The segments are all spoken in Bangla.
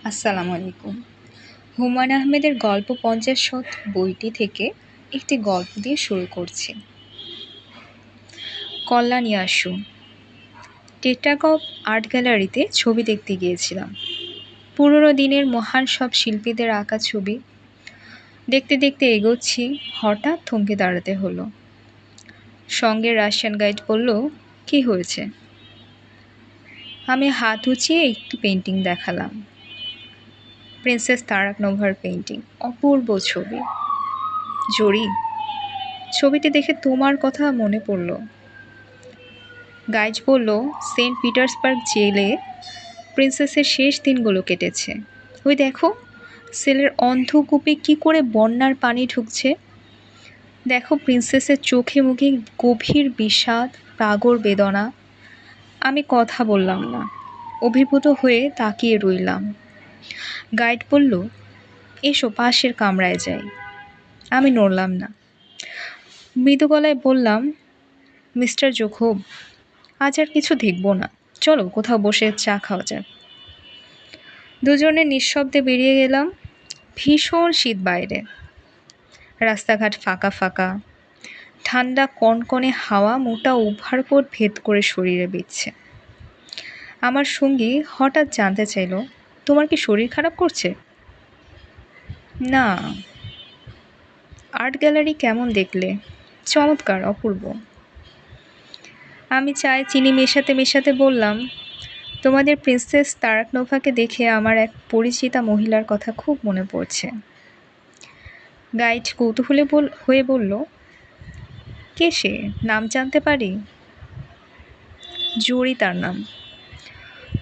আসসালামু আলাইকুম। হুমায়ূন আহমেদের গল্প ৫০ শত বইটি থেকে একটি গল্প দিয়ে শুরু করছি। কল্যাণী আশু। টেট্রাগপ আর্ট গ্যালারিতে ছবি দেখতে গিয়েছিলাম। পুরনো দিনের মহান সব শিল্পীদের আঁকা ছবি দেখতে দেখতে এগোচ্ছি, হঠাৎ থমকে দাঁড়াতে হলো। সঙ্গে রাশিয়ান গাইড বলল, কি হয়েছে? আমি হাত উঁচিয়ে একটি পেন্টিং দেখালাম। প্রিন্সেস তারাকনোভার পেন্টিং, অপূর্ব ছবি। জরি, ছবিটি দেখে তোমার কথা মনে পড়ল। গাইড বলল, সেন্ট পিটার্সবার্গ জেলে প্রিন্সেসের শেষ দিনগুলো কেটেছে। ওই দেখো, সেলের অন্ধকূপে কি করে বন্যার পানি ঢুকছে। দেখো প্রিন্সেসের চোখে মুখে গভীর বিষাদ, প্রাগর বেদনা। আমি কথা বললাম না, অভিভূত হয়ে তাকিয়ে রইলাম। গাইড বলল, এসো পাশের কামরায় যাই। আমি নড়লাম না। মৃদু গলায় বললাম, মিস্টার জোখব, আজ আর কিছু দেখব না, চলো কোথাও বসে চা খাওয়া যাক। দুজনে নিঃশব্দে বেরিয়ে গেলাম। ভীষণ শীত বাইরে, রাস্তাঘাট ফাঁকা ফাঁকা, ঠান্ডা কনকনে হাওয়া মোটা ওভারকোট ভেদ করে শরীরে বিচ্ছে। আমার সঙ্গী হঠাৎ জানতে চাইল, তোমার কি শরীর খারাপ করছে? না। আর্ট গ্যালারি কেমন দেখলে? চমৎকার, অপূর্ব। আমি চায়ে চিনি মেশাতে মেশাতে বললাম, তোমাদের প্রিন্সেস তারাকনোভাকে দেখে আমার এক পরিচিতা মহিলার কথা খুব মনে পড়ছে। গাইড কৌতূহলী হয়ে বলল, কে সে, নাম জানতে পারি? জরি তার নাম।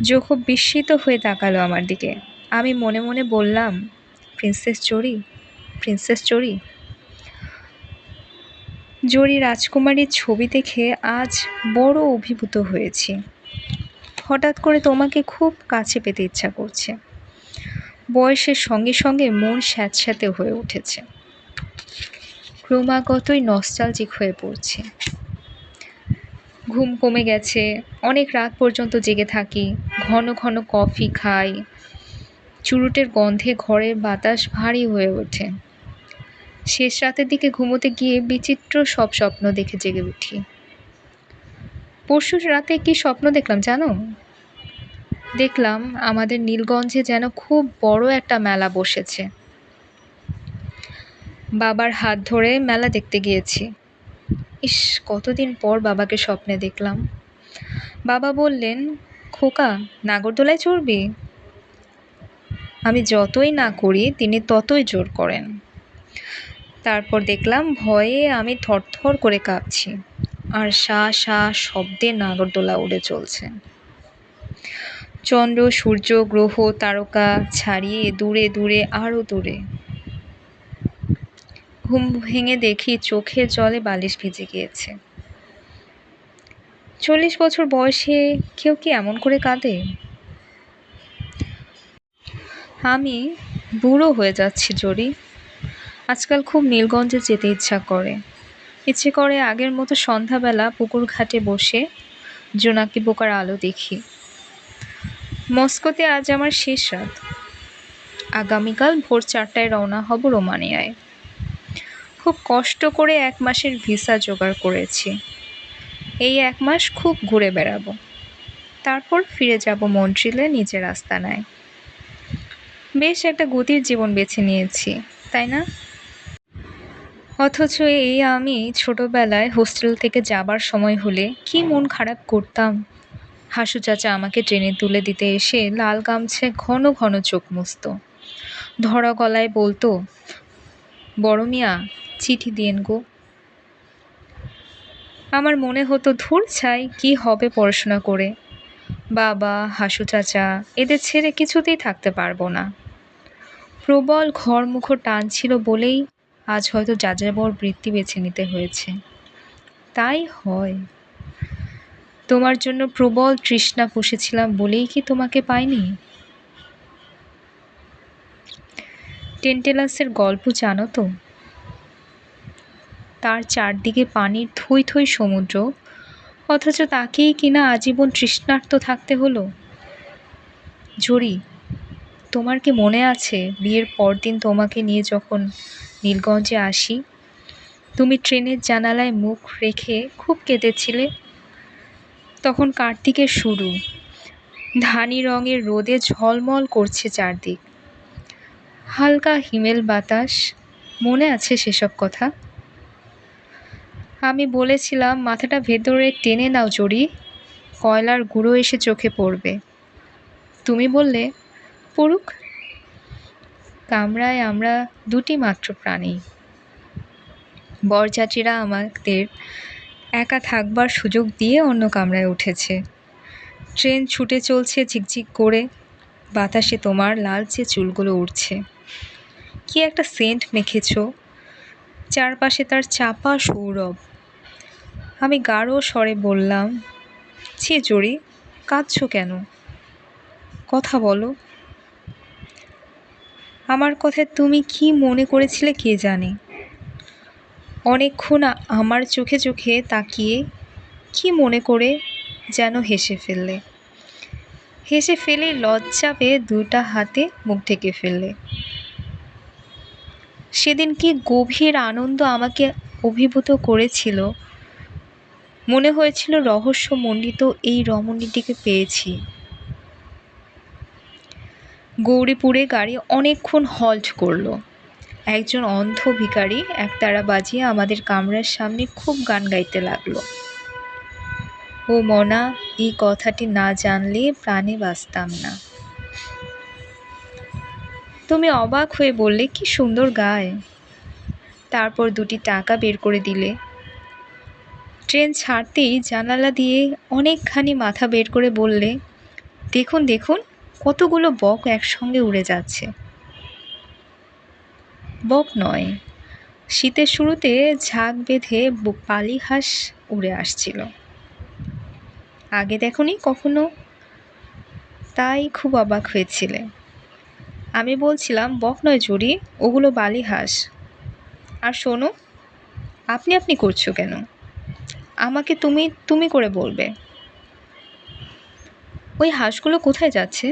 জোখব বিস্মিত হয়ে তাকালো আমার দিকে। আমি মনে মনে বললাম, প্রিন্সেস জরি, প্রিন্সেস জরি। জরি রাজকুমারীর ছবি দেখে আজ বড় অভিভূত হয়েছি। হঠাৎ করে তোমাকে খুব কাছে পেতে ইচ্ছা করছে। বয়সের সঙ্গে সঙ্গে মন স্যাঁতস্যাঁতে হয়ে উঠেছে, ক্রমাগতই নস্টালজিক হয়ে পড়ছে। ঘুম কমে গেছে, অনেক রাত পর্যন্ত জেগে থাকি, ঘন ঘন কফি খাই, চুরুটের গন্ধে ঘরের বাতাস ভারী হয়ে ওঠে। শেষ রাতের দিকে ঘুমোতে গিয়ে বিচিত্র সব স্বপ্ন দেখে জেগে উঠি। পরশু রাতে কি স্বপ্ন দেখলাম জানো? দেখলাম আমাদের নীলগঞ্জে যেন খুব বড় একটা মেলা বসেছে। বাবার হাত ধরে মেলা দেখতে গিয়েছি। ইস, কতদিন পর বাবাকে স্বপ্নে দেখলাম। বাবা বললেন, খোকা, নাগরদোলায় চড়বি? আমি যতই না করি তিনি ততই জোর করেন। তারপর দেখলাম ভয়ে আমি থরথর করে কাঁপছি, আর শা শা শব্দে নাগরদোলা উড়ে চলছে। চন্দ্র, সূর্য, গ্রহ, তারকা ছাড়িয়ে দূরে দূরে, আরো দূরে। ঘুম ভেঙে দেখি চোখের জলে বালিশ ভিজে গিয়েছে। 40 বছর বয়সে কেউ কি এমন করে কাঁদে? আমি বুড়ো হয়ে যাচ্ছি জরি। আজকাল খুব নীলগঞ্জে যেতে ইচ্ছে করে আগের মতো সন্ধ্যাবেলা পুকুর ঘাটে বসে জোনাকি পোকার আলো দেখি। মস্কোতে আজ আমার শেষ রাত। আগামীকাল ভোর 4টায় রওনা হব রোমানিয়ায়। খুব কষ্ট করে 1 মাসের ভিসা জোগাড় করেছি। এই 1 মাস খুব ঘুরে বেড়াবো, তারপর ফিরে যাব মন্ট্রিলে নিজের আস্তানায়। বেশ একটা গতির জীবন বেছে নিয়েছি, তাই না? অথচ এই আমি ছোটবেলায় হোস্টেল থেকে যাবার সময় হলে কি মন খারাপ করতাম। হাসু চাচা আমাকে ট্রেনে তুলে দিতে এসে লাল গামছায় ঘন ঘন চোখ মুছত, ধরা গলায় বলতো, বড় মিয়া, চিঠি দিয়েন গো। আমার মনে হতো, ধুর ছাই, কি হবে পড়াশোনা করে। বাবা, হাসু চাচা, এদের ছেড়ে কিছুতেই থাকতে পারবো না। প্রবল ঘরমুখো টান ছিল বলেই আজ হয়তো যাযাবর বৃত্তি বেছে নিতে হয়েছে। তাই হয়। তোমার জন্য প্রবল তৃষ্ণা পুষেছিলাম বলেই কি তোমাকে পাইনি? টেন্টেলাসের গল্প জানো তো? তার চারদিকে পানির থই থই সমুদ্র, অথচ তাকেই কিনা আজীবন তৃষ্ণার্ত থাকতে হলো। জরি, তোমার কি মনে আছে বিয়ের পরদিন তোমাকে নিয়ে যখন নীলগঞ্জে আসি, তুমি ট্রেনের জানালায় মুখ রেখে খুব কেঁদেছিলে? তখন কার্তিকের শুরু, ধানি রঙের রোদে ঝলমল করছে চারদিক, হালকা হিমেল বাতাস। মনে আছে সেসব কথা? আমি বলেছিলাম মাথাটা ভেতরে টেনে নাও জড়ি, কয়লার গুঁড়ো এসে চোখে পড়বে। তুমি বললে পড়ুক, কামরায় আমরা দুটি মাত্র প্রাণী। বরযাত্রীরা আমাদের একা থাকবার সুযোগ দিয়ে অন্য কামরায় উঠেছে। ট্রেন ছুটে চলছে ঝিকঝিক করে, বাতাসে তোমার লালচে চুলগুলো উড়ছে। কি একটা সেন্ট মেখেছ, চারপাশে তার চাপা সৌরভ। আমি গাঢ় স্বরে বললাম, ছি জড়ি, কাঁদছ কেন? কথা বলো। আমার কথায় তুমি কি মনে করেছিলে কে জানে। অনেকক্ষণ আমার চোখে চোখে তাকিয়ে কি মনে করে যেন হেসে ফেললে। হেসে ফেলে লজ্জা পেয়ে দুটা হাতে মুখ ঢেকে ফেললে। সেদিন কি গভীর আনন্দ আমাকে অভিভূত করেছিল। মনে হয়েছিল রহস্যমণ্ডিত এই রমণীটিকে পেয়েছি। গৌরীপুরে গাড়ি অনেকক্ষণ হল্ট করলো। একজন অন্ধ ভিখারি একতারা বাজিয়ে আমাদের কামরার সামনে খুব গান গাইতে লাগলো। ও মনা, এই কথাটি না জানলে প্রাণে বাঁচতাম না। তুমি অবাক হয়ে বললে, কি সুন্দর গায়। তারপর দুটি টাকা বের করে দিলে। ট্রেন ছাড়তেই জানালা দিয়ে অনেকখানি মাথা বের করে বললে, দেখুন দেখুন, কতগুলো বক একসঙ্গে উড়ে যাচ্ছে। বক নয়, শীতের শুরুতে ঝাঁক বেঁধে পালি হাঁস উড়ে আসছিল। আগে দেখনি কখনো? তাই খুব অবাক হয়েছিলে। আমি বলছিলাম, বক নয় জড়ি, ওগুলো বালি হাঁস। আর শোনো, আপনি আপনি করছো কেন? আমাকে তুমি তুমি করে বলবে। ওই হাঁসগুলো কোথায় যাচ্ছে?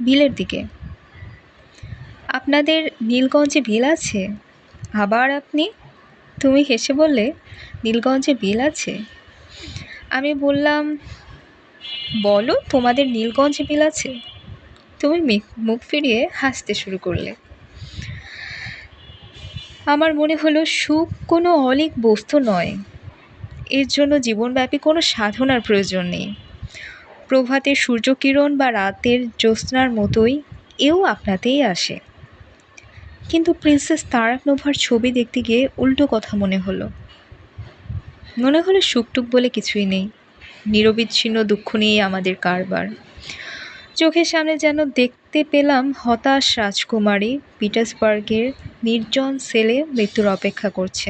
বিলের দিকে। আপনাদের নীলগঞ্জে বিল আছে? আবার আপনি? তুমি হেসে বললে, নীলগঞ্জে বিল আছে? আমি বললাম, বলো তোমাদের নীলগঞ্জে বিল আছে? তুমি মুখ ফিরিয়ে হাসতে শুরু করলে। আমার মনে হলো সুখ কোনো অলীক বস্তু নয়, এর জন্য জীবনব্যাপী কোনো সাধনার প্রয়োজন নেই। প্রভাতের সূর্যকিরণ বা রাতের জ্যোৎস্নার মতোই এও আপনাতেই আসে। কিন্তু প্রিন্সেস তারাক নোভার ছবি দেখতে গিয়ে উল্টো কথা মনে হলো। মনে হলো সুখটুক বলে কিছুই নেই, নিরবিচ্ছিন্ন দুঃখ নিয়েই আমাদের কারবার। চোখের সামনে যেন দেখতে পেলাম হতাশ রাজকুমারী পিটার্সবার্গের নির্জন সেলে মৃত্যুর অপেক্ষা করছে।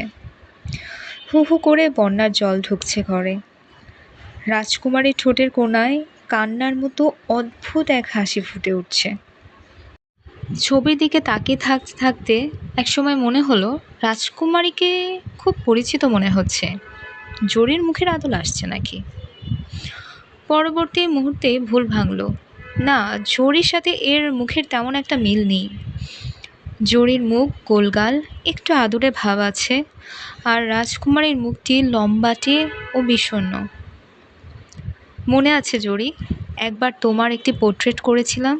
হু হু করে বন্যার জল ঢুকছে ঘরে। রাজকুমারীর ঠোঁটের কোণায় কান্নার মতো অদ্ভুত এক হাসি ফুটে উঠছে। ছবির দিকে তাকিয়ে থাকতে থাকতে একসময় মনে হলো রাজকুমারীকে খুব পরিচিত মনে হচ্ছে। জরির মুখের আদল আসছে নাকি? পরবর্তী মুহূর্তে ভুল ভাঙল। না, জরির সাথে এর মুখের তেমন একটা মিল নেই। জরির মুখ গোলগাল, একটু আদুরে ভাব আছে, আর রাজকুমারীর মুখটি লম্বাটে ও বিষণ্ণ। মনে আছে জরি, একবার তোমার একটি পোর্ট্রেট করেছিলাম,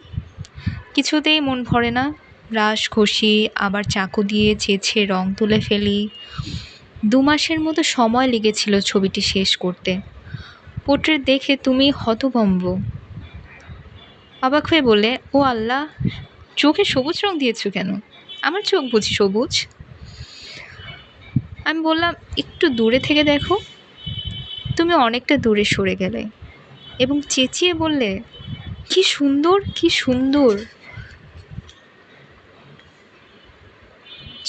কিছুতেই মন ভরে না। ব্রাশ ঘষি, আবার চাকু দিয়ে চেঁচে রং তুলে ফেলি। 2 মাসের মতো সময় লেগেছিল ছবিটি শেষ করতে। পোর্ট্রেট দেখে তুমি হতভম্ব। অবাক হয়ে বললে, ও আল্লাহ, চোখে সবুজ রং দিয়েছো কেন? আমার চোখ বুঝি সবুজ? আমি বললাম, একটু দূরে থেকে দেখো। তুমি অনেকটা দূরে সরে গেলে এবং চেঁচিয়ে বললে, কি সুন্দর, কি সুন্দর।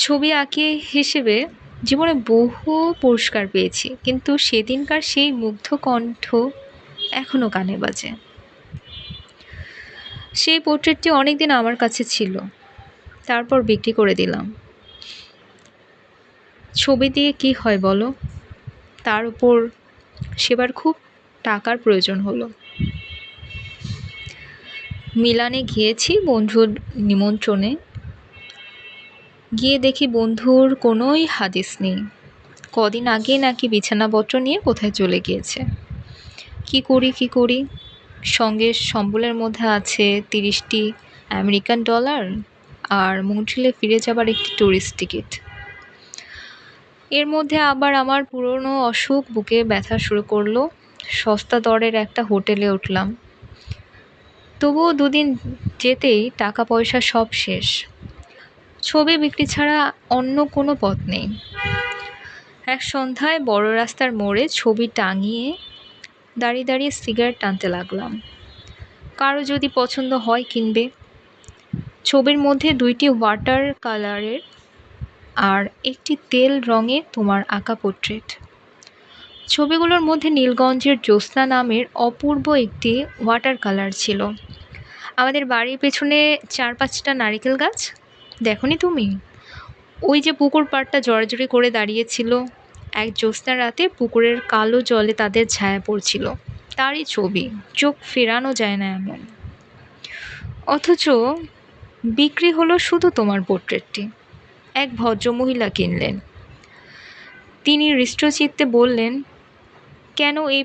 ছবি আঁকিয়ে হিসেবে জীবনে বহু পুরস্কার পেয়েছি, কিন্তু সেদিনকার সেই মুগ্ধ কণ্ঠ এখনও কানে বাজে। সেই পোর্ট্রেটটি অনেকদিন আমার কাছে ছিল, তারপর বিক্রি করে দিলাম। ছবি দিয়ে কি হয় বলো? তার উপর সেবার খুব টাকার প্রয়োজন হলো। মিলানে গিয়েছি বন্ধুর নিমন্ত্রণে, গিয়ে দেখি বন্ধুর কোনোই হাদিস নেই। কদিন আগে নাকি বিছানাপত্র নিয়ে কোথায় চলে গিয়েছে। কি করি কি করি, সঙ্গে সম্বলের মধ্যে আছে 30টি আমেরিকান ডলার আর মন্ট্রিলে ফিরে যাবার একটি ট্যুরিস্ট টিকিট। এর মধ্যে আবার আমার পুরনো অসুখ বুকে ব্যথা শুরু করলো। সস্তা দরের একটা হোটেলে উঠলাম, তবুও দুদিন যেতেই টাকা পয়সা সব শেষ। ছবি বিক্রি ছাড়া অন্য কোনো পথ নেই। এক সন্ধ্যায় বড় রাস্তার মোড়ে ছবি টাঙিয়ে দাঁড়িয়ে দাঁড়িয়ে সিগারেট টানতে লাগলাম। কারো যদি পছন্দ হয় কিনবে। ছবির মধ্যে 2টি ওয়াটার কালারের আর একটি তেল রঙে তোমার আঁকা পোর্ট্রেট। ছবিগুলোর মধ্যে নীলগঞ্জের জ্যোৎস্না নামের অপূর্ব একটি ওয়াটার কালার ছিল। আমাদের বাড়ির পেছনে 4-5টা নারিকেল গাছ, দেখনি তুমি? ওই যে পুকুর পাড়টা জড়াজড়ি করে দাঁড়িয়েছিল, এক জ্যোৎস্না রাতে পুকুরের কালো জলে তাদের ছায়া পড়ছিল, তারই ছবি। চোখ ফেরানো যায় না এমন। অথচ বিক্রি হলো শুধু তোমার পোর্ট্রেটটি। এক ভদ্রমহিলা কিনলেন। তিনি হৃষ্টচিত্তে বললেন, কেন এই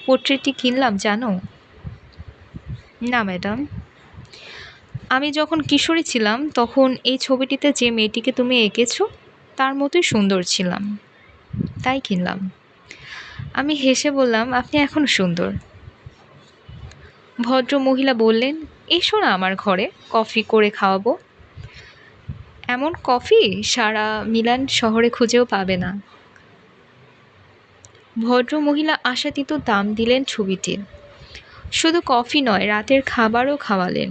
পোর্ট্রেটটি কিনলাম জানো? না ম্যাডাম, আমি যখন কিশোরী ছিলাম তখন এই ছবিটিতে যে মেয়েটিকে তুমি এঁকেছো তার মতোই সুন্দর ছিলাম, তাই কিনলাম। আমি হেসে বললাম, আপনি এখনও সুন্দর। ভদ্র মহিলা বললেন, এসো না আমার ঘরে, কফি করে খাওয়াবো। এমন কফি সারা মিলান শহরে খুঁজেও পাবে না। ভদ্র মহিলা আশাতীত দাম দিলেন ছবিটির। শুধু কফি নয়, রাতের খাবারও খাওয়ালেন।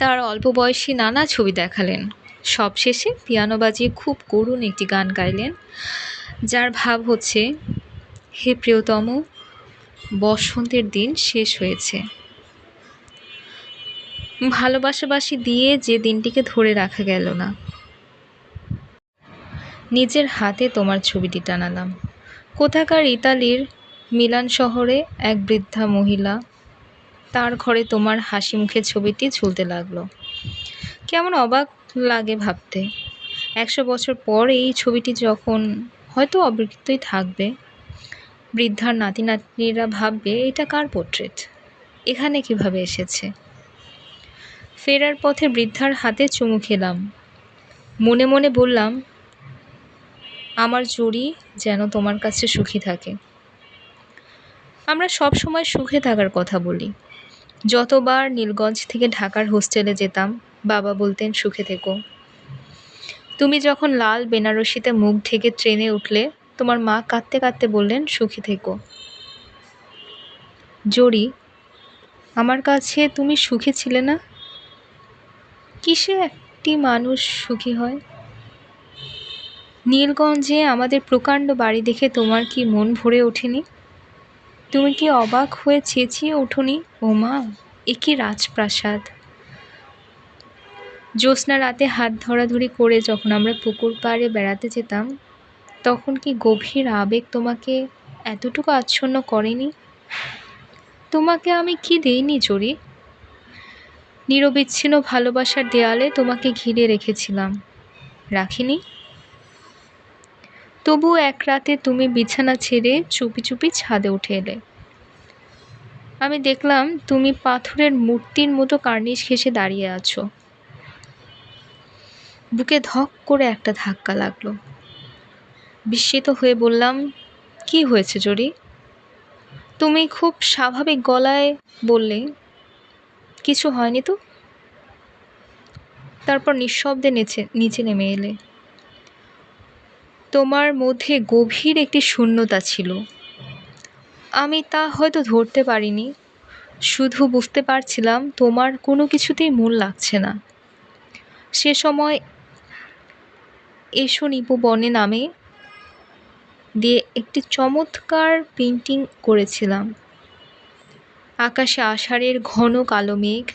তার অল্প বয়সী নানা ছবি দেখালেন। সবশেষে পিয়ানো বাজিয়ে খুব করুণ একটি গান গাইলেন, যার ভাব হচ্ছে, হে প্রিয়তম, বসন্তের দিন শেষ হয়েছে। ভালোবাসাবাসি দিয়ে যে দিনটিকে ধরে রাখা গেল না। নিজের হাতে তোমার ছবিটি টানালাম। কোথাকার ইতালির মিলান শহরে এক বৃদ্ধা মহিলা, তার ঘরে তোমার হাসি মুখের ছবিটি ঝুলতে লাগলো। কেমন অবাক লাগে ভাবতে, 100 বছর পর এই ছবিটি যখন হয়তো অবিকৃতই থাকবে, বৃদ্ধার নাতি নাতনিরা ভাববে এটা কার পোর্ট্রেট, এখানে কিভাবে এসেছে। ফেরার পথে বৃদ্ধার হাতে চুমু খেলাম। মনে মনে বললাম, আমার জড়ি যেন তোমার কাছে সুখী থাকে। আমরা সব সময় সুখে থাকার কথা বলি। যতবার নীলগঞ্জ থেকে ঢাকার হোস্টেলে যেতাম, বাবা বলতেন সুখে থেকো। তুমি যখন লাল বেনারসিতে মুখ ঢেকে ট্রেনে উঠলে, তোমার মা কাঁদতে কাঁদতে বললেন সুখী থেকো। জড়ি, আমার কাছে তুমি সুখী ছিলে না? কিসে একটি মানুষ সুখী হয়? নীলগঞ্জে আমাদের প্রকাণ্ড বাড়ি দেখে তোমার কি মন ভরে ওঠেনি? তুমি কি অবাক হয়ে চেঁচিয়ে ওঠোনি, ও মা, এ কি রাজপ্রাসাদ! জ্যোৎস্না রাতে হাত ধরাধরি করে যখন আমরা পুকুর পাড়ে বেড়াতে যেতাম, তখন কি গভীর আবেগ তোমাকে এতটুকু আচ্ছন্ন করেনি? তোমাকে আমি কি দেইনি জড়ি? নিরবিচ্ছিন্ন ভালোবাসার দেয়ালে তোমাকে ঘিরে রেখেছিলাম, রাখিনি? তবু এক রাতে তুমি বিছানা ছেড়ে চুপি চুপি ছাদে উঠে এলে। আমি দেখলাম তুমি পাথরের মূর্তির মতো কার্নিশ ঘেঁষে দাঁড়িয়ে আছো। বুকে ধক করে একটা ধাক্কা লাগলো। বিস্মিত হয়ে বললাম, কি হয়েছে জড়ি? তুমি খুব স্বাভাবিক গলায় বললে, কিছু হয়নি তো। তারপর নিঃশব্দে নিচে নেমে এলে। তোমার মধ্যে গভীর একটি শূন্যতা ছিল। আমি তা হয়তো ধরতে পারিনি, শুধু বুঝতে পারছিলাম তোমার কোনো কিছুতেই মন লাগছে না। সে সময় এসো নিপু বনে নামে দিয়ে একটি চমৎকার পেইন্টিং করেছিলাম। আকাশে আষাঢ়ের ঘন কালো মেঘ,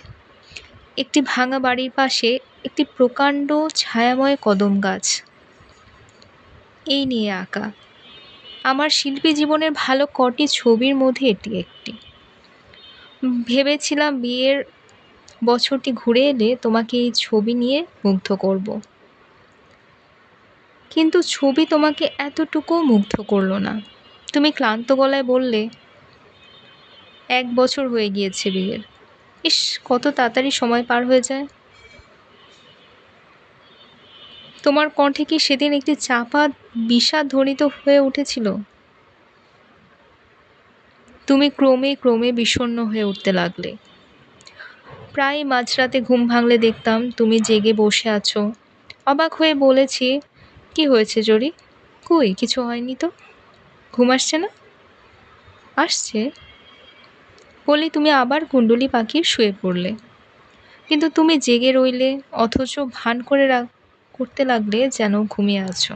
একটি ভাঙা বাড়ির পাশে একটি প্রকাণ্ড ছায়াময় কদম গাছ, এই নিয়ে আঁকা। আমার শিল্পী জীবনের ভালো কটি ছবির মধ্যে এটি একটি। ভেবেছিলাম বিয়ের বছরটি ঘুরে এলে তোমাকে এই ছবি নিয়ে মুগ্ধ করব। কিন্তু ছবি তোমাকে এতটুকুও মুগ্ধ করলো না। তুমি ক্লান্ত গলায় বললে, 1 বছর হয়ে গিয়েছে বিয়ের। ইস, কত তাড়াতাড়ি সময় পার হয়ে যায়। তোমার কণ্ঠে কি সেদিন একটি চাপা বিষাদ ধ্বনিত হয়ে উঠেছিল? তুমি ক্রমে ক্রমে বিষণ্ণ হয়ে উঠতে লাগলে। প্রায় মাঝরাতে ঘুম ভাঙলে দেখতাম তুমি জেগে বসে আছো। অবাক হয়ে বলেছি, কি হয়েছে জরি? কই, কিছু হয়নি তো। ঘুম আসছে না? আসছে বলি তুমি আবার কুণ্ডলি পাকিয়ে শুয়ে পড়লে। কিন্তু তুমি জেগে রইলে, অথচ ভান করে করতে লাগলে যেন ঘুমিয়ে আছো।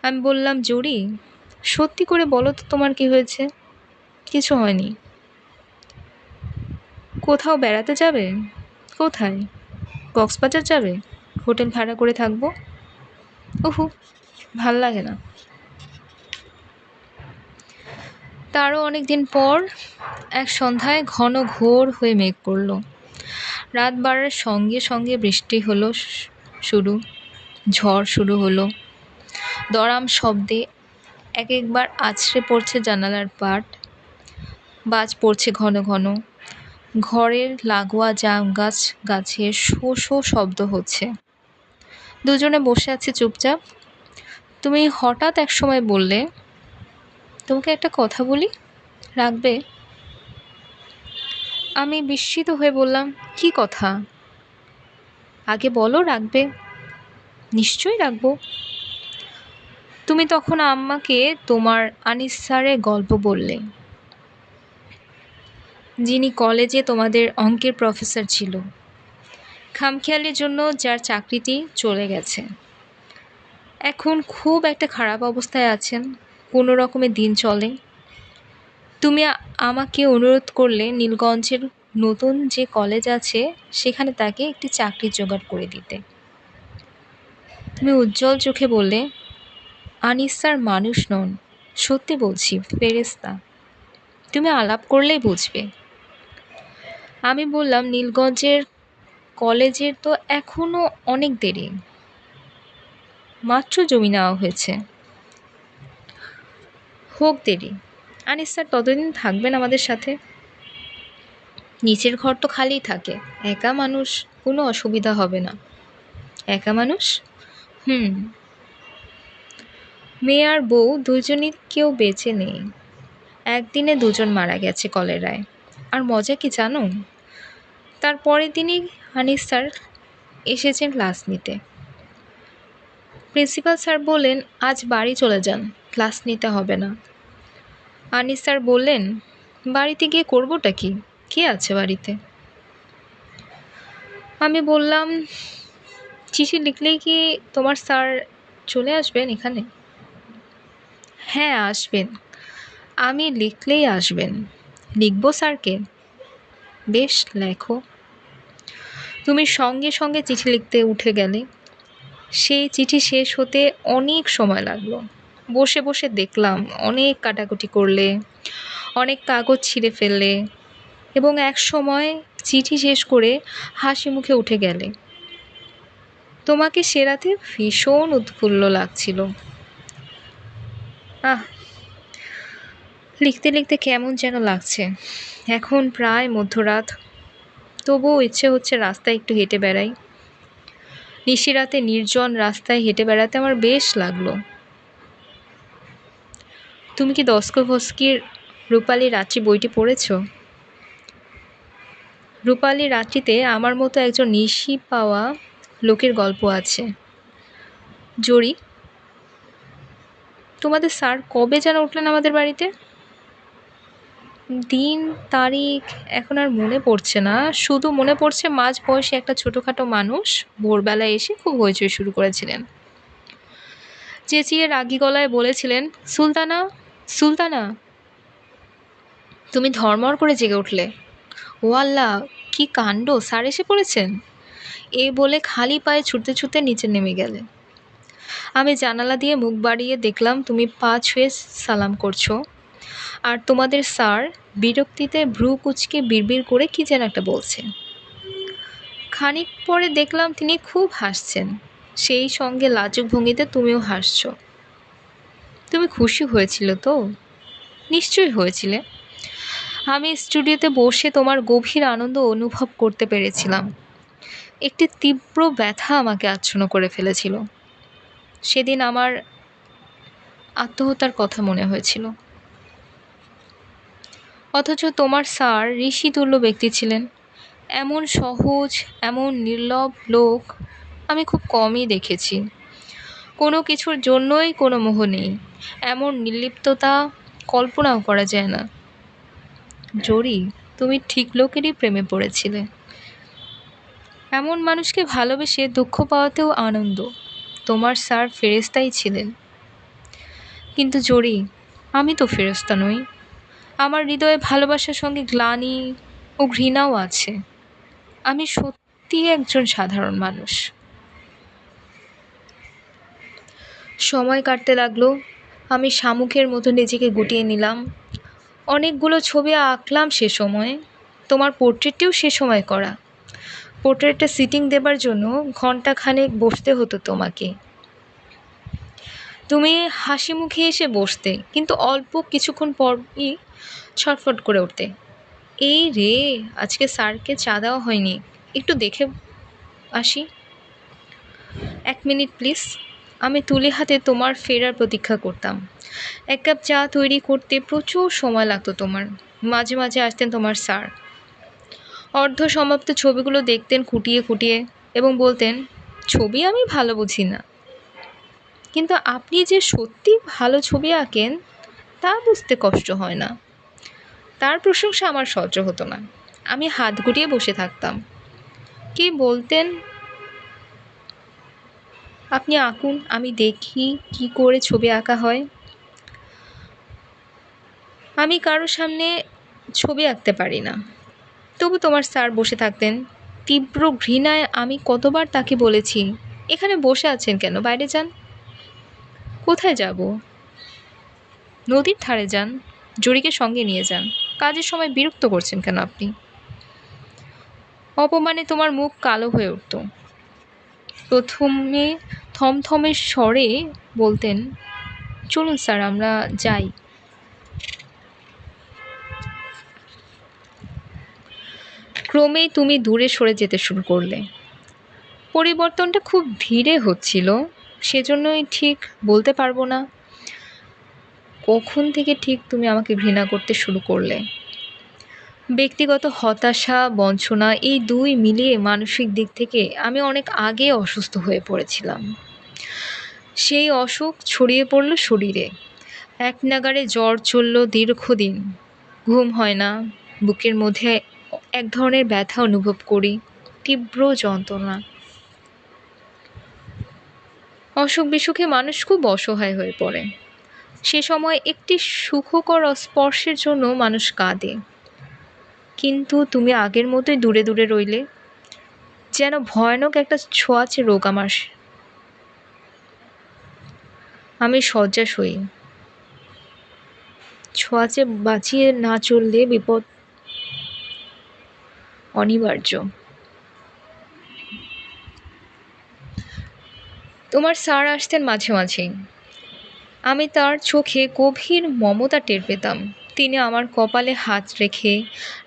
আমি বললাম, জরি, সত্যি করে বলো তো তোমার কি হয়েছে? কিছু হয়নি। কোথাও বেড়াতে যাবে? কোথায়? কক্সবাজার যাবে? হোটেল ভাড়া করে থাকবো? উহু, ভাল লাগে না। তারও অনেক দিন পর এক সন্ধ্যায় ঘন ঘোর হয়ে মেঘ করল। রাত বাড়ার সঙ্গে সঙ্গে বৃষ্টি হলো শুরু। ঝড় শুরু হলো। দরাম শব্দে এক একবার আছড়ে পড়ছে জানালার পাট। বাজ পড়ছে ঘন ঘন। ঘরের লাগোয়া জাম গাছে শো শো শব্দ হচ্ছে। দুজনে বসে আছে চুপচাপ। তুমি হঠাৎ এক সময় বললে, তোমাকে একটা কথা বলি, রাখবে? আমি বিস্মিত হয়ে বললাম, কি কথা? আগে বলো, রাখবে? নিশ্চয়ই রাখবো। তুমি তখন আম্মাকে তোমার আনিস স্যারের গল্প বললে, যিনি কলেজে তোমাদের অঙ্কের প্রফেসর ছিল, খামখেয়ালির জন্য যার চাকরিটি চলে গেছে, এখন খুব একটা খারাপ অবস্থায় আছেন, কোনো রকমে দিন চলে। তুমি আমাকে অনুরোধ করলে নীলগঞ্জের নতুন যে কলেজ আছে সেখানে তাকে একটি চাকরি জোগাড় করে দিতে। তুমি উজ্জ্বল চোখে বললে, আনিস স্যার মানুষ নন, সত্যি বলছি, ফেরেশতা। তুমি আলাপ করলেই বুঝবে। আমি বললাম, নীলগঞ্জের কলেজের তো এখনো অনেক দেরি, মাত্র জমি নেওয়া হয়েছে। হোক দেরি, আনিস স্যার ততদিন থাকবেন আমাদের সাথে। নিচের ঘর তো খালিই থাকে, একা মানুষ, কোনো অসুবিধা হবে না। একা মানুষ? হুম। মেয়ে আর বউ দুজনই কেউ বেঁচে নেই। একদিনে দুজন মারা গেছে কলেরায়। আর মজা কি জানো? তার পরের দিনই আনিস স্যার এসেছেন ক্লাস নিতে। প্রিন্সিপাল স্যার বললেন, আজ বাড়ি চলে যান, ক্লাস নিতে হবে না। আনিস স্যার বললেন, বাড়িতে গিয়ে করবোটা কি? কে আছে বাড়িতে? আমি বললাম, চিঠি লিখলেই কি তোমার স্যার চলে আসবেন এখানে? হ্যাঁ, আসবেন। আমি লিখলেই আসবেন। লিখবো স্যারকে? বেশ, লেখো। তুমি সঙ্গে সঙ্গে চিঠি লিখতে উঠে গেলে। সেই চিঠি শেষ হতে অনেক সময় লাগলো। বসে বসে দেখলাম অনেক কাটাকুটি করলে, অনেক কাগজ ছিঁড়ে ফেললে, এবং এক সময় চিঠি শেষ করে হাসি মুখে উঠে গেলে। তোমাকে সে রাতে ভীষণ উৎফুল্ল লাগছিল। আহ, লিখতে লিখতে কেমন যেন লাগছে। এখন প্রায় মধ্যরাত, তবুও ইচ্ছে হচ্ছে রাস্তায় একটু হেঁটে বেড়াই। নিশিরাতে নির্জন রাস্তায় হেঁটে বেড়াতে আমার বেশ লাগলো। তুমি কি দস্তয়েভস্কির রূপালী রাত্রি বইটি পড়েছ? রূপালী রাত্রিতে আমার মতো একজন নিশি পাওয়া লোকের গল্প আছে। জরি, তোমাদের স্যার কবে যেন উঠলেন আমাদের বাড়িতে? দিন তারিখ এখন আর মনে পড়ছে না, শুধু মনে পড়ছে মাঝ বয়সী একটা ছোটোখাটো মানুষ ভোরবেলায় এসে খুব হইচই শুরু করেছিলেন। চেঁচিয়ে রাগী গলায় বলেছিলেন, সুলতানা, সুলতানা। তুমি ধর্মর করে জেগে উঠলে। ও আল্লাহ, কি কাণ্ড, স্যার এসে পড়েছেন! এই বলে খালি পায়ে ছুটতে ছুটতে নিচে নেমে গেলে। আমি জানালা দিয়ে মুখ বাড়িয়ে দেখলাম তুমি পা ছুঁয়ে সালাম করছো। আর তোমাদের স্যার বিরক্তিতে ভ্রু কুঁচকে বিড়বিড় করে কি যেন একটা বলছে। খানিক পরে দেখলাম তিনি খুব হাসছেন, সেই সঙ্গে লাজুক ভঙ্গিতে তুমিও হাসছো। তুমি খুশি হয়েছিল তো? নিশ্চয়ই হয়েছিলে। আমি স্টুডিওতে বসে তোমার গভীর আনন্দ অনুভব করতে পেরেছিলাম। একটি তীব্র ব্যথা আমাকে আচ্ছন্ন করে ফেলেছিল। সেদিন আমার আত্মহত্যার কথা মনে হয়েছিল। অথচ তোমার স্যার ঋষিতুল্য ব্যক্তি ছিলেন। এমন সহজ, এমন নির্লভ লোক আমি খুব কমই দেখেছি। কোনো কিছুর জন্যই কোনো মোহ নেই, এমন নির্লিপ্ততা কল্পনাও করা যায় না। জরি, তুমি ঠিক লোকেরই প্রেমে পড়েছিলে। এমন মানুষকে ভালোবেসে দুঃখ পাওয়াতেও আনন্দ। তোমার স্যার ফেরেশতাই ছিলেন। কিন্তু জরি, আমি তো ফেরেশতা নই। আমার হৃদয়ে ভালোবাসার সঙ্গে গ্লানি ও ঘৃণাও আছে। আমি সত্যিই একজন সাধারণ মানুষ। সময় কাটতে লাগলো। আমি শামুকের মতো নিজেকে গুটিয়ে নিলাম। অনেকগুলো ছবি আঁকলাম সে সময়ে। তোমার পোর্ট্রেটটিও সে সময় করা। পোর্ট্রেটটা সিটিং দেবার জন্য ঘণ্টাখানেক বসতে হতো তোমাকে। তুমি হাসি মুখে এসে বসতে, কিন্তু অল্প কিছুক্ষণ পরই ছটফট করে উঠতে। এই রে, আজকে স্যারকে চা দেওয়া হয়নি, একটু দেখে আসি। 1 মিনিট প্লিজ। আমি তুলে হাতে তোমার ফেরার প্রতীক্ষা করতাম। 1 কাপ চা তৈরি করতে প্রচুর সময় লাগতো তোমার। মাঝে মাঝে আসতেন তোমার স্যার। অর্ধ সমাপ্ত ছবিগুলো দেখতেন খুঁটিয়ে খুঁটিয়ে এবং বলতেন, ছবি আমি ভালো বুঝি না, কিন্তু আপনি যে সত্যি ভালো ছবি আঁকেন তা বুঝতে কষ্ট হয় না। তার প্রশংসা আমার সহ্য হতো না। আমি হাত গুটিয়ে বসে থাকতাম। কি বলতেন, আপনি আঁকুন, আমি দেখি কি করে ছবি আঁকা হয়। আমি কারো সামনে ছবি আঁকতে পারি না। তবু তোমার স্যার বসে থাকতেন। তীব্র ঘৃণায় আমি কতবার তাকে বলেছি, এখানে বসে আছেন কেন, বাইরে যান। কোথায় যাব? নদীর ধারে যান, জরিকে সঙ্গে নিয়ে যান। কাজের সময় বিরক্ত করছেন কেন আপনি? অপমানে তোমার মুখ কালো হয়ে উঠত। প্রথমে থমথমে স্বরে বলতেন, চলুন স্যার আমরা যাই। ক্রমেই তুমি দূরে সরে যেতে শুরু করলে। পরিবর্তনটা খুব ধীরে হচ্ছিল, সেজন্যই ঠিক বলতে পারবো না কখন থেকে ঠিক তুমি আমাকে ঘৃণা করতে শুরু করলে। ব্যক্তিগত হতাশা, বঞ্চনা এই দুই মিলিয়ে মানসিক দিক থেকে আমি অনেক আগে অসুস্থ হয়ে পড়েছিলাম। সেই অসুখ ছড়িয়ে পড়ল শরীরে। এক নাগাড়ে জ্বর চলল দীর্ঘদিন। ঘুম হয় না, বুকের মধ্যে এক ধরনের ব্যথা অনুভব করি, তীব্র যন্ত্রণা। অসুখ বিসুখে মানুষ খুব অসহায় হয়ে পড়ে। সে সময় একটি সুখকর স্পর্শের জন্য মানুষ কাঁদে। কিন্তু তুমি আগের মতোই দূরে দূরে রইলে, যেন ভয়ানক একটা ছোঁয়াচে রোগ আমার। আমি শয্যাশয়ী। ছোঁয়াচে বাঁচিয়ে না চললে বিপদ অনিবার্য। তোমার স্যার আসতেন মাঝে মাঝেই। আমি তার চোখে গভীর মমতা টের পেতাম। তিনি আমার কপালে হাত রেখে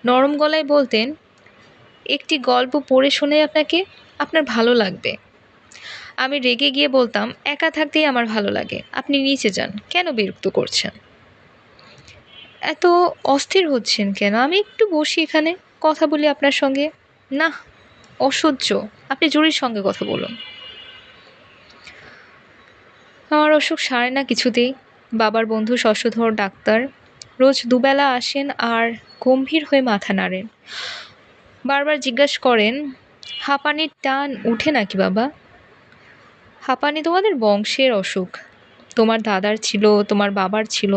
নরম গলায় বলতেন, একটি গল্প পড়ে শোনাই আপনাকে, আপনার ভালো লাগবে। আমি রেগে গিয়ে বলতাম, একা থাকতেই আমার ভালো লাগে, আপনি নিচে যান, কেন বিরক্ত করছেন? এত অস্থির হচ্ছেন কেন? আমি একটু বসি এখানে, কথা বলি আপনার সঙ্গে। না, অসহ্য, আপনি জরুরির সঙ্গে কথা বলুন। আমার অসুখ সারে না কিছুতেই। বাবার বন্ধু শশধর ডাক্তার রোজ দুবেলা আসেন আর গম্ভীর হয়ে মাথা নাড়েন। বারবার জিজ্ঞাসা করেন, হাঁপানির টান উঠে নাকি বাবা? হাঁপানি তোমাদের বংশের অসুখ। তোমার দাদার ছিল, তোমার বাবার ছিল।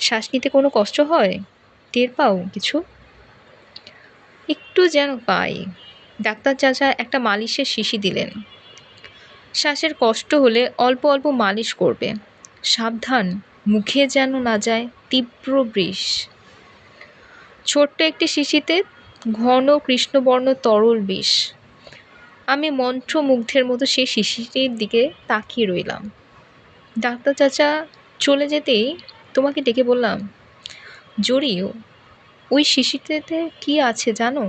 শ্বাস নিতে কোনো কষ্ট হয়? টের পাও কিছু? একটু যেন পাই। ডাক্তার চাচা একটা মালিশের শিশি দিলেন। শ্বাসের কষ্ট হলে অল্প অল্প মালিশ করবে। সাবধান, মুখে যেন না যায় তীব্র বিষ। ছোট্ট একটি শিশিতে ঘন কৃষ্ণবর্ণ তরল বিষ। আমি মন্ত্রমুগ্ধের মতো সেই শিশিটির দিকে তাকিয়ে রইলাম। ডাক্তার চাচা চলে যেতেই তোমাকে ডেকে বললাম, জড়িও, ওই শিশিটিতে কি আছে জানো?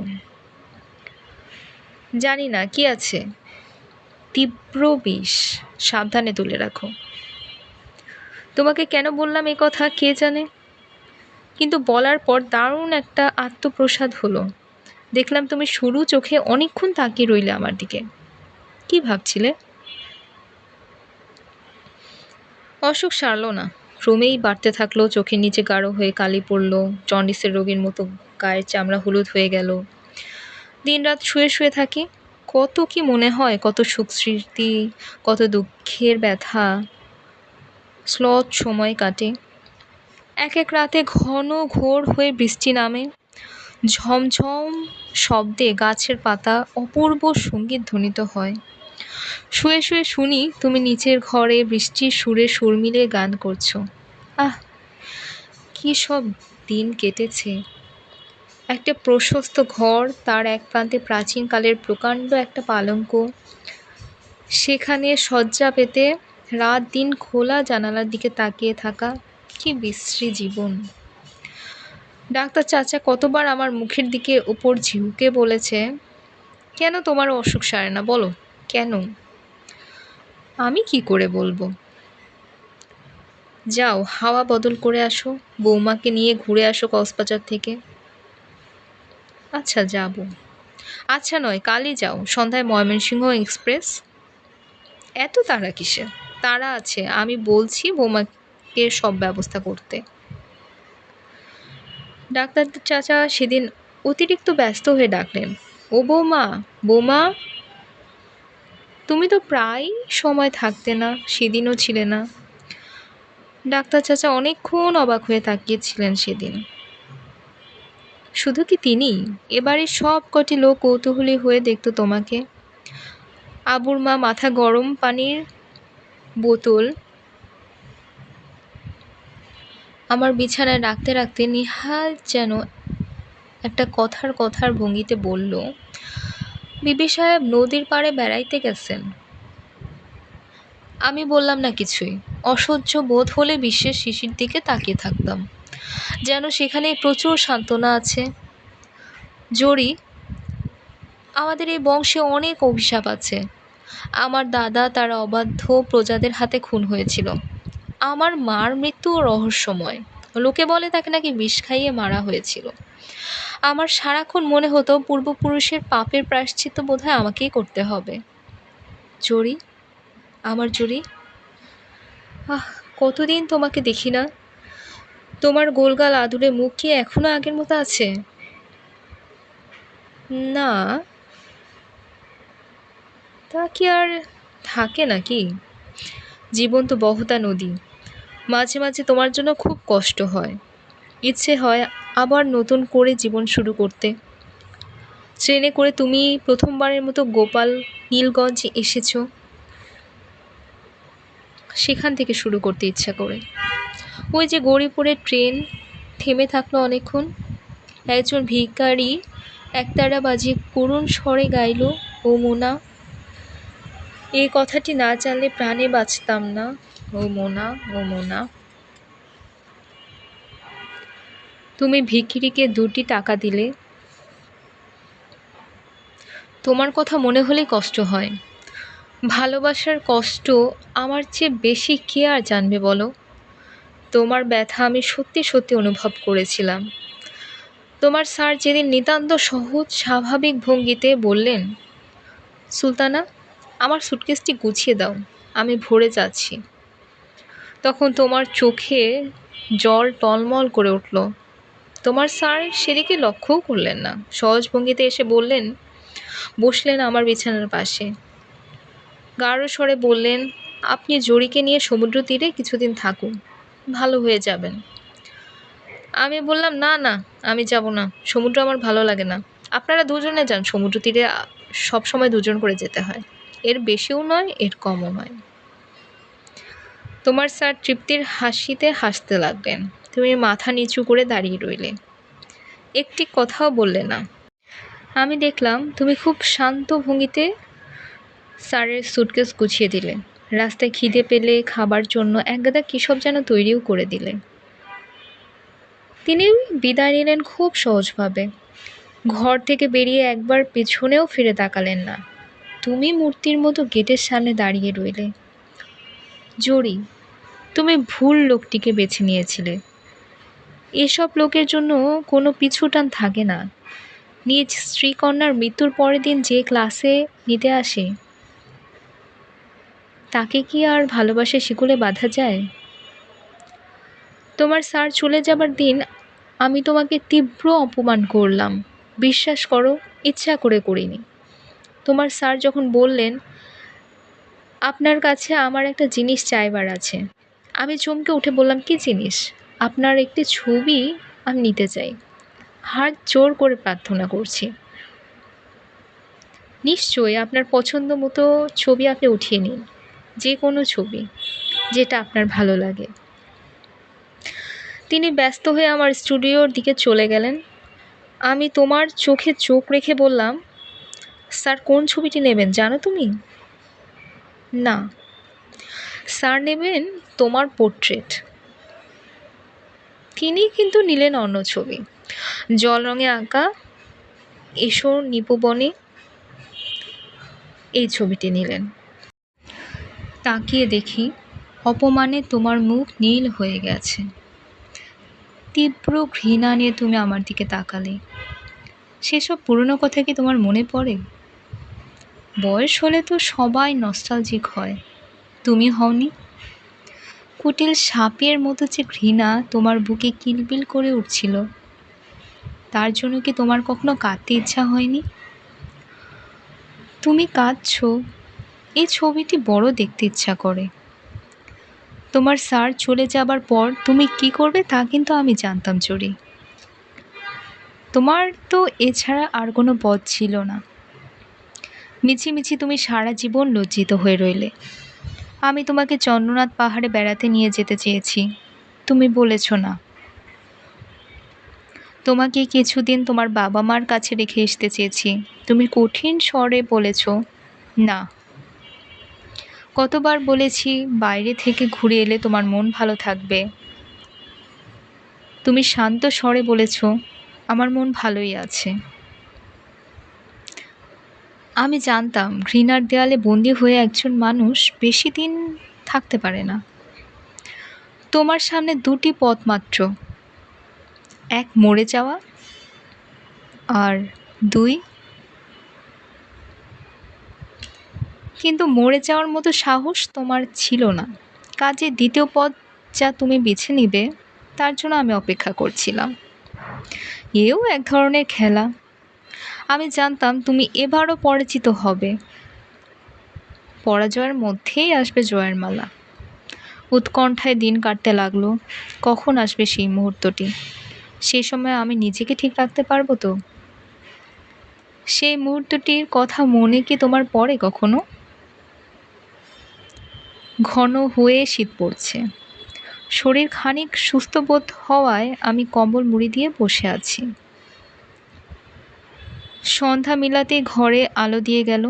জানি না কি আছে। তীব্র বিষ, সাবধানে তুলে রাখো। তোমাকে কেন বললাম এ কথা কে জানে, কিন্তু বলার পর দারুণ একটা আত্মপ্রসাদ হলো। দেখলাম তুমি সরু চোখে অনেকক্ষণ তাকিয়ে রইলে আমার দিকে। কি ভাবছিলে? অসুখ সারল না, ক্রমেই বাড়তে থাকলো। চোখের নিচে গাঢ় হয়ে কালি পড়ল, জন্ডিসের রোগীর মতো গায়ের চামড়া হলুদ হয়ে গেল। দিনরাত শুয়ে শুয়ে থাকি, কত কি মনে হয়, কত সুখ স্মৃতি, কত দুঃখের ব্যথা স্লথ সময় কাটে। এক এক রাতে ঘন ঘোর হয়ে বৃষ্টি নামে, ঝমঝম শব্দে গাছের পাতা অপূর্ব সঙ্গীত ধ্বনিত হয়। শুয়ে শুয়ে শুনি তুমি নিচের ঘরে বৃষ্টির সুরে সুর মিলিয়ে গান করছো। আহ, কি সব দিন কেটেছে। একটা প্রশস্ত ঘর, তার এক প্রান্তে প্রাচীনকালের প্রকাণ্ড একটা পালঙ্ক, সেখানে শয্যা পেতে রাত দিন খোলা জানালার দিকে তাকিয়ে থাকা। কি বিশ্রী জীবন। ডাক্তার চাচা কতবার আমার মুখের দিকে উপর ঝিউকে বলেছে, কেন তোমার অসুখ সারে না বলো, কেন? আমি কি করে বলবো? যাও হাওয়া বদল করে আসো, বৌমাকে নিয়ে ঘুরে আসো কক্সবাজার থেকে। আচ্ছা যাব। আচ্ছা নয়, কালই যাও, সন্ধ্যায় ময়মনসিংহ এক্সপ্রেস। এত তাড়া কিসের? তাড়া আছে, আমি বলছি বৌমাকে সব ব্যবস্থা করতে। ডাক্তার চাচা সেদিন অতিরিক্ত ব্যস্ত হয়ে ডাকলেন, ও বৌমা, বৌমা। তুমি তো প্রায় সময় থাকতে না, সেদিনও ছিলে না। ডাক্তার চাচা অনেকক্ষণ অবাক হয়ে তাকিয়েছিলেন সেদিন। শুধু কি তিনি, এবারে সব কটি লোক কৌতূহলী হয়ে দেখতো তোমাকে। আবুর মা মাথা গরম পানির বোতল আমার বিছানায় রাখতে রাখতে নিহাল যেন একটা কথার ভঙ্গিতে বলল, বিবি সাহেব নদীর পাড়ে বেড়াইতে গেছেন। আমি বললাম না কিছুই, অসহ্য বোধ হলে বিশ্বের শিশির দিকে তাকিয়ে থাকতাম, যেন সেখানে প্রচুর সান্ত্বনা আছে। জড়ি, আমাদের এই বংশে অনেক অভিশাপ আছে। আমার দাদা তার অবাধ্য প্রজাদের হাতে খুন হয়েছিল। আমার মার মৃত্যু রহস্যময়, লোকে বলে তাকে নাকি বিষ খাইয়ে মারা হয়েছিল। আমার সারাক্ষণ মনে হতো পূর্বপুরুষের পাপের প্রায়শ্চিত্ত বোধহয় আমাকেই করতে হবে। জড়ি, আমার জড়ি, আহ, কতদিন তোমাকে দেখি না। তোমার গোলগাল আদুরে মুখ কি এখনো আগের মতো আছে? না, তা কি আর থাকে নাকি? জীবন তো বহতা নদী, মাঝে মাঝে তোমার জন্য খুব কষ্ট হয়, ইচ্ছে হয় আবার নতুন করে জীবন শুরু করতে। ট্রেনে করে তুমি প্রথমবারের মতো গোপাল নীলগঞ্জে এসেছো, সেখান থেকে শুরু করতে ইচ্ছা করে। ওই যে গৌরীপুরের ট্রেন থেমে থাকলো অনেকক্ষণ, একজন ভিখারি একতারা বাজিয়ে করুণ স্বরে গাইল, ও মোনা। এই কথাটি না জানলে প্রাণে বাঁচতাম না। ও মোনা, ও মোনা। তুমি ভিখিরিকে 2টি টাকা দিলে। তোমার কথা মনে হলেই কষ্ট হয়। ভালোবাসার কষ্ট আমার চেয়ে বেশি কে আর জানবে বলো? তোমার ব্যথা আমি সত্যি সত্যি অনুভব করেছিলাম। তোমার স্যার যেদিন নিতান্ত সহজ স্বাভাবিক ভঙ্গিতে বললেন, সুলতানা, আমার সুটকেসটি গুছিয়ে দাও, আমি ভরে যাচ্ছি, তখন তোমার চোখে জল টলমল করে উঠল। তোমার স্যার সেদিকে লক্ষ্যও করলেন না, সহজ ভঙ্গিতে এসে বসলেন আমার বিছানার পাশে। গাঢ় স্বরে বললেন, আপনি জড়িকে নিয়ে সমুদ্র তীরে কিছুদিন থাকুন, ভালো হয়ে যাবেন। আমি বললাম, না না, আমি যাব না, সমুদ্র আমার ভালো লাগে না। আপনারা দুজনে যান সমুদ্র তীরে, সব সময় দুজন করে যেতে হয়, এর বেশিও নয় এর কমও নয়। তোমার স্যার তৃপ্তির হাসিতে হাসতে লাগলেন। তুমি মাথা নিচু করে দাঁড়িয়ে রইলে, একটি কথাও বললে না। আমি দেখলাম তুমি খুব শান্ত ভঙ্গিতে স্যারের সুটকেস গুছিয়ে দিলে। রাস্তায় খিদে পেলে খাবার জন্য একগাদা কী সব যেন তৈরিও করে দিলে। তিনি বিদায় নিলেন খুব সহজভাবে। ঘর থেকে বেরিয়ে একবার পেছনেও ফিরে তাকালেন না। তুমি মূর্তির মতো গেটের সামনে দাঁড়িয়ে রইলে। জরি, তুমি ভুল লোকটিকে বেছে নিয়েছিলে। এসব লোকের জন্য কোনো পিছুটান থাকে না। নিজ স্ত্রীকন্যার মৃত্যুর পরের দিন যে ক্লাসে নিতে আসে, তাকে কি আর ভালোবাসে শিকলে বাঁধা যায়? তোমার স্যার চলে যাবার দিন আমি তোমাকে তীব্র অপমান করলাম। বিশ্বাস করো, ইচ্ছা করে করিনি। তোমার স্যার যখন বললেন, আপনার কাছে আমার একটা জিনিস চাইবার আছে, আমি চমকে উঠে বললাম, কী জিনিস? আপনার একটি ছবি আমি নিতে চাই। হাত জোর করে প্রার্থনা করছি। নিশ্চয়ই আপনার পছন্দ মতো ছবি আপনি উঠিয়ে নিন, যে কোনো ছবি, যেটা আপনার ভালো লাগে। তিনি ব্যস্ত হয়ে আমার স্টুডিওর দিকে চলে গেলেন। আমি তোমার চোখে চোখ রেখে বললাম, স্যার কোন ছবিটি নেবেন জানো তুমি? না, স্যার নেবেন তোমার পোর্ট্রেট। তিনি কিন্তু নিলেন অন্য ছবি, জল রঙে আঁকা এসো নিপবনে, এই ছবিটি নিলেন। তাকিয়ে দেখি অপমানে তোমার মুখ নীল হয়ে গেছে। তীব্র ঘৃণা নিয়ে তুমি আমার দিকে তাকালে। সেসব পুরনো কথা কি তোমার মনে পড়ে? বয়স হলে তো সবাই নস্টালজিক হয়, তুমি হওনি? কুটিল সাপের মতো যে ঘৃণা তোমার বুকে কিলবিল করে উঠছিল, তার জন্য কি তোমার কখনো কাঁদতে ইচ্ছা হয়নি? তুমি কাঁদছো, এই ছবিটি বড় দেখতে ইচ্ছা করে। তোমার স্যার চলে যাবার পর তুমি কি করবে তা কিন্তু আমি জানতাম জরি। তোমার তো এছাড়া আর কোনো পথ ছিল না। মিছিমিছি তুমি সারা জীবন লজ্জিত হয়ে রইলে। আমি তোমাকে চন্দ্রনাথ পাহাড়ে বেড়াতে নিয়ে যেতে চেয়েছি, তুমি বলেছ না। তোমাকে কিছুদিন তোমার বাবা মার কাছে রেখে আসতে চেয়েছি, তুমি কঠিন স্বরে বলেছ না। কতবার বলেছি বাইরে থেকে ঘুরে এলে তোমার মন ভালো থাকবে, তুমি শান্ত স্বরে বলেছ আমার মন ভালোই আছে। আমি জানতাম ঘৃণার দেয়ালে বন্দি হয়ে একজন মানুষ বেশি দিন থাকতে পারে না। তোমার সামনে দুটি পথ মাত্র, এক মরে যাওয়া, আর দুই, কিন্তু মরে যাওয়ার মতো সাহস তোমার ছিল না। কাজে দ্বিতীয় পথ যা তুমি বেছে নিবে তার জন্য আমি অপেক্ষা করছিলাম। এও এক ধরনের খেলা। আমি জানতাম তুমি এবারও পরাজিত হবে। পরাজয়ের মধ্যেই আসবে জয়ের মালা। উৎকণ্ঠায় দিন কাটতে লাগলো। কখন আসবে সেই মুহূর্তটি? সেই সময় আমি নিজেকে ঠিক রাখতে পারবো তো? সেই মুহূর্তটির কথা মনে কি তোমার পড়ে কখনো? ঘন হয়ে শীত পড়ছে। শরীর খানিক সুস্থ বোধ হওয়ায় আমি কম্বল মুড়ি দিয়ে বসে আছি। সন্ধ্যা মিলাতেই ঘরে আলো দিয়ে গেল।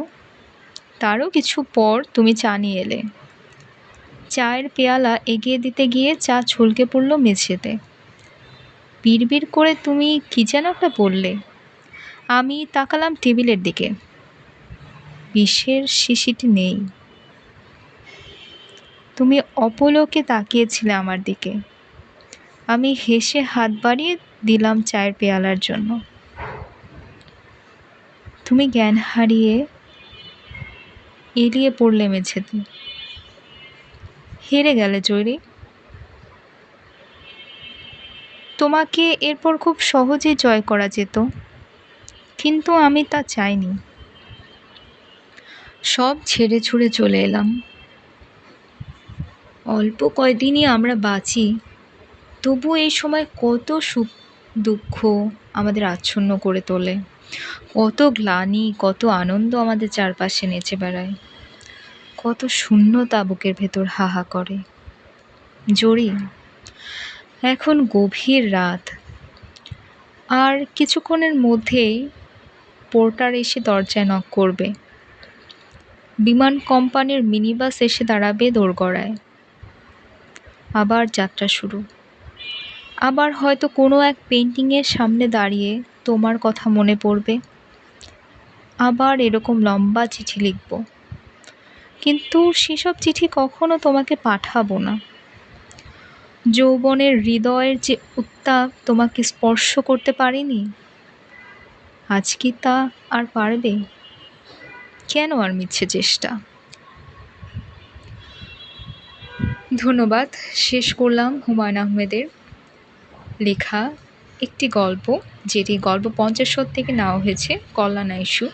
তারও কিছু পর তুমি চা নিয়ে এলে। চায়ের পেয়ালা এগিয়ে দিতে গিয়ে চা ছলকে পড়ল মেঝেতে। বিড়বিড় করে তুমি কি যেন একটা বললে। আমি তাকালাম টেবিলের দিকে, বিষের শিশিটি নেই। তুমি অপলকে তাকিয়েছিলে আমার দিকে। আমি হেসে হাত বাড়িয়ে দিলাম চায়ের পেয়ালার জন্য। তুমি জ্ঞান হারিয়ে এলিয়ে পড়লে মেঝেতে। হেরে গেলে জয়ী। তোমাকে এরপর খুব সহজেই জয় করা যেত, কিন্তু আমি তা চাইনি। সব ছেড়ে ছুড়ে চলে এলাম। অল্প কয়দিনই আমরা বাঁচি, তবু এই সময় কত সুখ দুঃখ আমাদের আচ্ছন্ন করে তোলে, কত গ্লানি কত আনন্দ আমাদের চারপাশে নেচে বেড়ায়, কত শূন্যতা বুকের ভেতর হাহা করে। জড়ি, এখন গভীর রাত, আর কিছুক্ষণের মধ্যেই পোর্টার এসে দরজায় নক করবে। বিমান কোম্পানির মিনিবাস এসে দাঁড়াবে দোরগোড়ায়। আবার যাত্রা শুরু। আবার হয়তো কোনো এক পেন্টিংয়ের সামনে দাঁড়িয়ে তোমার কথা মনে পড়বে। আবার এরকম লম্বা চিঠি লিখব, কিন্তু সেসব চিঠি কখনো তোমাকে পাঠাবো না। যৌবনের হৃদয়ের যে উত্তাপ তোমাকে স্পর্শ করতে পারিনি, আজ কি তা আর পারবে? কেন আর মিথ্যে চেষ্টা? ধন্যবাদ। শেষ করলাম হুমায়ুন আহমেদের লেখা একটি গল্প, যেটি গল্প ৫০ থেকে নেওয়া হয়েছে কল্যাণা ইস্যু।